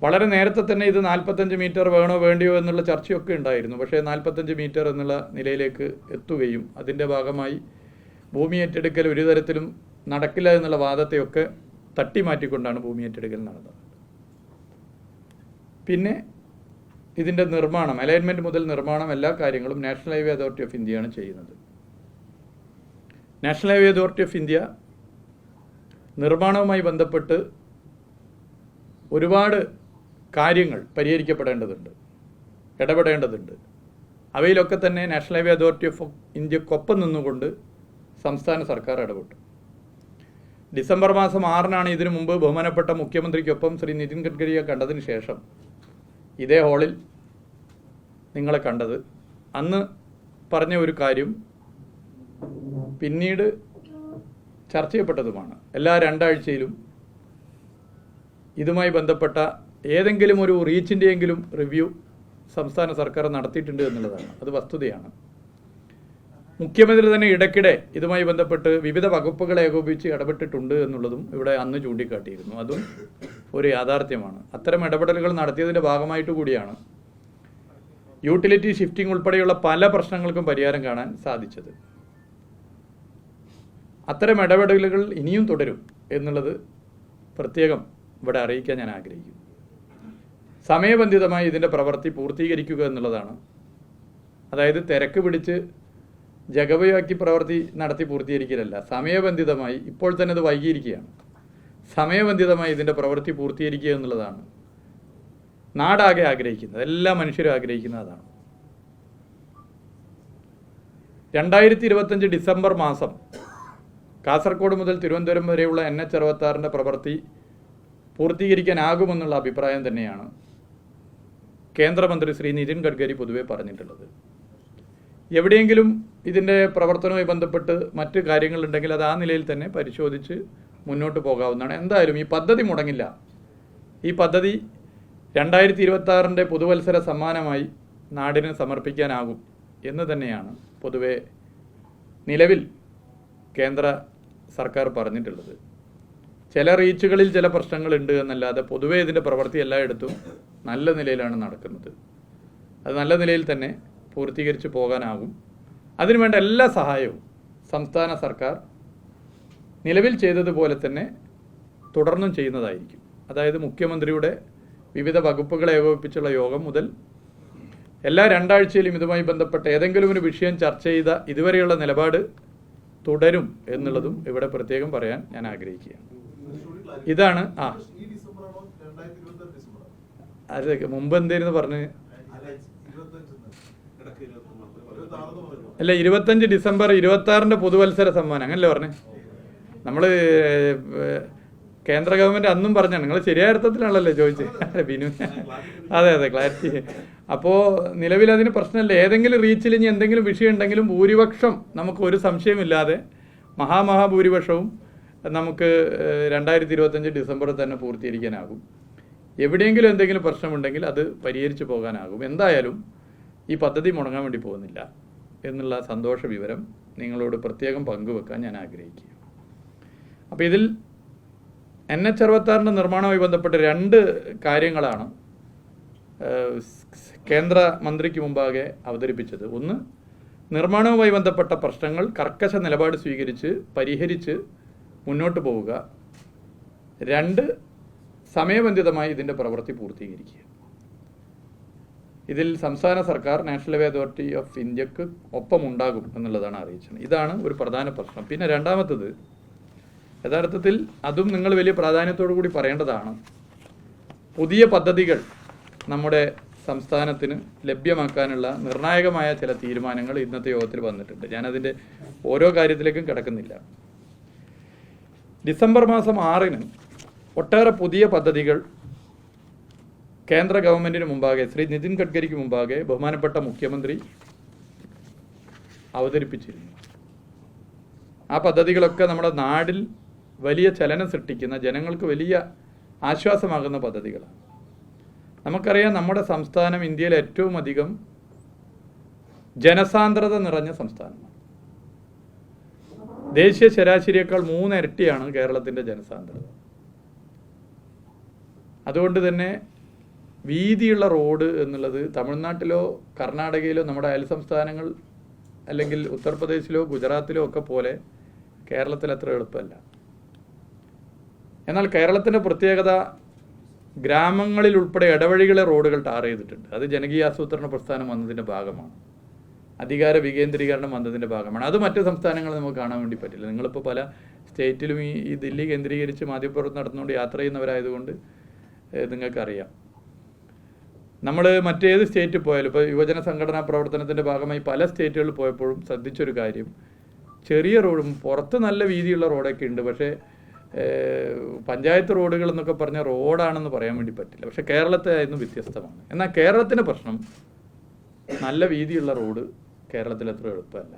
വളരെ നേരത്തെ തന്നെ ഇത് 45 മീറ്റർ വേണോ വേണ്ടിയോ എന്നുള്ള ചർച്ചയൊക്കെ ഉണ്ടായിരുന്നു. പക്ഷേ 45 മീറ്റർ എന്നുള്ള നിലയിലേക്ക് എത്തുകയും അതിൻ്റെ ഭാഗമായി ഭൂമി ഏറ്റെടുക്കൽ ഒരു തരത്തിലും നടക്കില്ല എന്നുള്ള വാദത്തെയൊക്കെ തട്ടിമാറ്റിക്കൊണ്ടാണ് ഭൂമി ഏറ്റെടുക്കൽ നടന്നത്. പിന്നെ ഇതിൻ്റെ നിർമ്മാണം, അലൈൻമെൻറ്റ് മുതൽ നിർമ്മാണം, എല്ലാ കാര്യങ്ങളും നാഷണൽ ഹൈവേ അതോറിറ്റി ഓഫ് ഇന്ത്യയാണ് ചെയ്യുന്നത്. National highway authority of India നിർമ്മാണവുമായി ബന്ധപ്പെട്ട് ഒരുപാട് കാര്യങ്ങൾ പരിഹരിക്കപ്പെടേണ്ടതുണ്ട്, ഇടപെടേണ്ടതുണ്ട്. അവയിലൊക്കെ തന്നെ നാഷണൽ ഹൈവേ അതോറിറ്റി ഓഫ് ഇന്ത്യക്കൊപ്പം നിന്നുകൊണ്ട് സംസ്ഥാന സർക്കാർ ഇടപെട്ടു. ഡിസംബർ മാസം 6-നാണ് ഇതിനു മുമ്പ് ബഹുമാനപ്പെട്ട മുഖ്യമന്ത്രിക്കൊപ്പം ശ്രീ നിതിൻ ഗഡ്കരിയെ കണ്ടതിന് ശേഷം ഇതേ ഹാളിൽ നിങ്ങളെ കണ്ടത്. അന്ന് പറഞ്ഞ ഒരു കാര്യം പിന്നീട് ചർച്ച ചെയ്യപ്പെട്ടതുമാണ്. എല്ലാ 2 ആഴ്ചയിലും ഇതുമായി ബന്ധപ്പെട്ട ഏതെങ്കിലും ഒരു റീച്ചിൻ്റെയെങ്കിലും റിവ്യൂ സംസ്ഥാന സർക്കാർ നടത്തിയിട്ടുണ്ട് എന്നുള്ളതാണ്. അത് വസ്തുതയാണ്. മുഖ്യമന്ത്രി തന്നെ ഇടയ്ക്കിടെ ഇതുമായി ബന്ധപ്പെട്ട് വിവിധ വകുപ്പുകളെ ഏകോപിപ്പിച്ച് ഇടപെട്ടിട്ടുണ്ട് എന്നുള്ളതും ഇവിടെ അന്ന് ചൂണ്ടിക്കാട്ടിയിരുന്നു. അതും ഒരു യാഥാർത്ഥ്യമാണ്. അത്തരം ഇടപെടലുകൾ നടത്തിയതിൻ്റെ ഭാഗമായിട്ട് കൂടിയാണ് യൂട്ടിലിറ്റി ഷിഫ്റ്റിംഗ് ഉൾപ്പെടെയുള്ള പല പ്രശ്നങ്ങൾക്കും പരിഹാരം കാണാൻ സാധിച്ചത്. അത്തരം ഇടപെടലുകൾ ഇനിയും തുടരും എന്നുള്ളത് പ്രത്യേകം ഇവിടെ അറിയിക്കാൻ ഞാൻ ആഗ്രഹിക്കുന്നു. സമയബന്ധിതമായി ഇതിൻ്റെ പ്രവൃത്തി പൂർത്തീകരിക്കുക എന്നുള്ളതാണ്. അതായത് തിരക്ക് പിടിച്ച് ജഗവയാക്കി പ്രവൃത്തി നടത്തി പൂർത്തീകരിക്കലല്ല, സമയബന്ധിതമായി. ഇപ്പോൾ തന്നെ അത് വൈകിയിരിക്കുകയാണ്. സമയബന്ധിതമായി ഇതിൻ്റെ പ്രവൃത്തി പൂർത്തീകരിക്കുക എന്നുള്ളതാണ് നാടാകെ ആഗ്രഹിക്കുന്നത്, എല്ലാ മനുഷ്യരും ആഗ്രഹിക്കുന്നത് അതാണ്. 2025 ഡിസംബർ മാസം കാസർഗോഡ് മുതൽ തിരുവനന്തപുരം വരെയുള്ള NH-66 പ്രവൃത്തി പൂർത്തീകരിക്കാനാകുമെന്നുള്ള അഭിപ്രായം തന്നെയാണ് കേന്ദ്രമന്ത്രി ശ്രീ നിതിൻ ഗഡ്കരി പൊതുവെ പറഞ്ഞിട്ടുള്ളത്. എവിടെയെങ്കിലും ഇതിൻ്റെ പ്രവർത്തനവുമായി ബന്ധപ്പെട്ട് മറ്റ് കാര്യങ്ങളുണ്ടെങ്കിൽ അത് ആ നിലയിൽ തന്നെ പരിശോധിച്ച് മുന്നോട്ട് പോകാവുന്നതാണ്. എന്തായാലും ഈ പദ്ധതി മുടങ്ങില്ല. ഈ പദ്ധതി 2026 പുതുവത്സര സമ്മാനമായി നാടിന് സമർപ്പിക്കാനാകും എന്ന് തന്നെയാണ് പൊതുവെ നിലവിൽ കേന്ദ്ര സർക്കാർ പറഞ്ഞിട്ടുള്ളത്. ചില റീച്ചുകളിൽ ചില പ്രശ്നങ്ങളുണ്ട് എന്നല്ലാതെ പൊതുവേ ഇതിൻ്റെ പ്രവൃത്തി എല്ലായിടത്തും നല്ല നിലയിലാണ് നടക്കുന്നത്. അത് നല്ല നിലയിൽ തന്നെ പൂർത്തീകരിച്ച് പോകാനാകും. അതിനുവേണ്ട എല്ലാ സഹായവും സംസ്ഥാന സർക്കാർ നിലവിൽ ചെയ്തതുപോലെ തന്നെ തുടർന്നും ചെയ്യുന്നതായിരിക്കും. അതായത് മുഖ്യമന്ത്രിയുടെ വിവിധ വകുപ്പുകളെ ഏകോപിപ്പിച്ചുള്ള യോഗം മുതൽ എല്ലാ 2 ആഴ്ചയിലും ഇതുമായി ബന്ധപ്പെട്ട ഏതെങ്കിലും ഒരു വിഷയം ചർച്ച ചെയ്ത ഇതുവരെയുള്ള നിലപാട് തുടരും എന്നുള്ളതും ഇവിടെ പ്രത്യേകം പറയാൻ ഞാൻ ആഗ്രഹിക്കുകയാണ്. ഇതാണ് അത് മുമ്പ് എന്തായിരുന്നു പറഞ്ഞ് അല്ല 25 ഡിസംബർ 26 പുതുവത്സര സമ്മാനം അങ്ങനല്ലേ പറഞ്ഞേ? നമ്മൾ കേന്ദ്ര ഗവൺമെൻറ് അന്നും പറഞ്ഞാണ്. നിങ്ങൾ ശരിയായ അർത്ഥത്തിലാണല്ലോ ചോദിച്ചത് ബിനു. അതെ ക്ലാരിറ്റി. അപ്പോൾ നിലവിൽ അതിന് പ്രശ്നമില്ല. ഏതെങ്കിലും റീച്ചിൽ ഇനി എന്തെങ്കിലും വിഷയം ഉണ്ടെങ്കിലും ഭൂരിപക്ഷം നമുക്ക് ഒരു സംശയമില്ലാതെ മഹാഭൂരിപക്ഷവും നമുക്ക് 2025 ഡിസംബറിൽ തന്നെ പൂർത്തീകരിക്കാനാകും. എവിടെയെങ്കിലും എന്തെങ്കിലും പ്രശ്നമുണ്ടെങ്കിൽ അത് പരിഹരിച്ചു പോകാനാകും. എന്തായാലും ഈ പദ്ധതി മുടങ്ങാൻ വേണ്ടി പോകുന്നില്ല എന്നുള്ള സന്തോഷ വിവരം നിങ്ങളോട് പ്രത്യേകം പങ്കുവെക്കാൻ ഞാൻ ആഗ്രഹിക്കുക. അപ്പോൾ ഇതിൽ NH-66 നിർമ്മാണവുമായി ബന്ധപ്പെട്ട് 2 കാര്യങ്ങളാണ് കേന്ദ്ര മന്ത്രിക്ക് മുമ്പാകെ അവതരിപ്പിച്ചത്. ഒന്ന്, നിർമ്മാണവുമായി ബന്ധപ്പെട്ട പ്രശ്നങ്ങൾ കർക്കശ നിലപാട് സ്വീകരിച്ച് പരിഹരിച്ച് മുന്നോട്ട് പോവുക. 2, സമയബന്ധിതമായി ഇതിൻ്റെ പ്രവൃത്തി പൂർത്തീകരിക്കുക. ഇതിൽ സംസ്ഥാന സർക്കാർ നാഷണൽ ഹൈവേ അതോറിറ്റി ഓഫ് ഇന്ത്യക്ക് ഒപ്പമുണ്ടാകും എന്നുള്ളതാണ് അറിയിച്ചത്. ഇതാണ് ഒരു പ്രധാന പ്രശ്നം. പിന്നെ രണ്ടാമത്തത്, യഥാർത്ഥത്തിൽ അതും നിങ്ങൾ വലിയ പ്രാധാന്യത്തോടു കൂടി പറയേണ്ടതാണ്. പുതിയ പദ്ധതികൾ നമ്മുടെ സംസ്ഥാനത്തിന് ലഭ്യമാക്കാനുള്ള നിർണായകമായ ചില തീരുമാനങ്ങൾ ഇന്നത്തെ യോഗത്തിൽ വന്നിട്ടുണ്ട്. ഞാനതിൻ്റെ ഓരോ കാര്യത്തിലേക്കും കിടക്കുന്നില്ല. ഡിസംബർ മാസം 6-ന് ഒട്ടേറെ പുതിയ പദ്ധതികൾ കേന്ദ്ര ഗവൺമെൻറ്റിന് മുമ്പാകെ ശ്രീ നിതിൻ ഗഡ്കരിക്ക് മുമ്പാകെ ബഹുമാനപ്പെട്ട മുഖ്യമന്ത്രി അവതരിപ്പിച്ചിരുന്നു. ആ പദ്ധതികളൊക്കെ നമ്മുടെ നാടിൽ വലിയ ചലനം സൃഷ്ടിക്കുന്ന, ജനങ്ങൾക്ക് വലിയ ആശ്വാസമാകുന്ന പദ്ധതികളാണ്. നമുക്കറിയാം, നമ്മുടെ സംസ്ഥാനം ഇന്ത്യയിലെ ഏറ്റവും അധികം ജനസാന്ദ്രത നിറഞ്ഞ സംസ്ഥാനമാണ്. ദേശീയ ശരാശരിയേക്കാൾ 3 ഇരട്ടിയാണ് കേരളത്തിൻ്റെ ജനസാന്ദ്രത. അതുകൊണ്ട് തന്നെ വീതിയുള്ള റോഡ് എന്നുള്ളത് തമിഴ്നാട്ടിലോ കർണാടകയിലോ നമ്മുടെ അയൽ സംസ്ഥാനങ്ങൾ അല്ലെങ്കിൽ ഉത്തർപ്രദേശിലോ ഗുജറാത്തിലോ ഒക്കെ പോലെ കേരളത്തിൽ അത്ര എളുപ്പമല്ല. എന്നാൽ കേരളത്തിൻ്റെ പ്രത്യേകത ഗ്രാമങ്ങളിൽ ഉൾപ്പെടെ ഇടവഴികളെ റോഡുകൾ ടാർ ചെയ്തിട്ടുണ്ട്. അത് ജനകീയാസൂത്രണ പ്രസ്ഥാനം വന്നതിൻ്റെ ഭാഗമാണ്, അധികാര വികേന്ദ്രീകരണം വന്നതിൻ്റെ ഭാഗമാണ്. അത് മറ്റ് സംസ്ഥാനങ്ങളിൽ നമുക്ക് കാണാൻ വേണ്ടി പറ്റില്ല. നിങ്ങളിപ്പോൾ പല സ്റ്റേറ്റിലും ഈ ദില്ലി കേന്ദ്രീകരിച്ച് മാധ്യമപ്രവർത്തനം നടന്നുകൊണ്ട് യാത്ര ചെയ്യുന്നവരായതുകൊണ്ട് നിങ്ങൾക്കറിയാം. നമ്മൾ മറ്റേത് സ്റ്റേറ്റിൽ പോയാലും, ഇപ്പോൾ യുവജന സംഘടനാ പ്രവർത്തനത്തിൻ്റെ ഭാഗമായി പല സ്റ്റേറ്റുകളിൽ പോയപ്പോഴും ശ്രദ്ധിച്ചൊരു കാര്യം, ചെറിയ റോഡും പുറത്ത് നല്ല വീതിയുള്ള റോഡൊക്കെ ഉണ്ട്, പക്ഷേ പഞ്ചായത്ത് റോഡുകൾ എന്നൊക്കെ പറഞ്ഞ റോഡാണെന്ന് പറയാൻ വേണ്ടി പറ്റില്ല. പക്ഷേ കേരളത്തെ ആയിരുന്നു വ്യത്യസ്തമാണ്. എന്നാൽ കേരളത്തിൻ്റെ പ്രശ്നം നല്ല വീതിയുള്ള റോഡ് കേരളത്തിൽ അത്ര എളുപ്പമല്ല.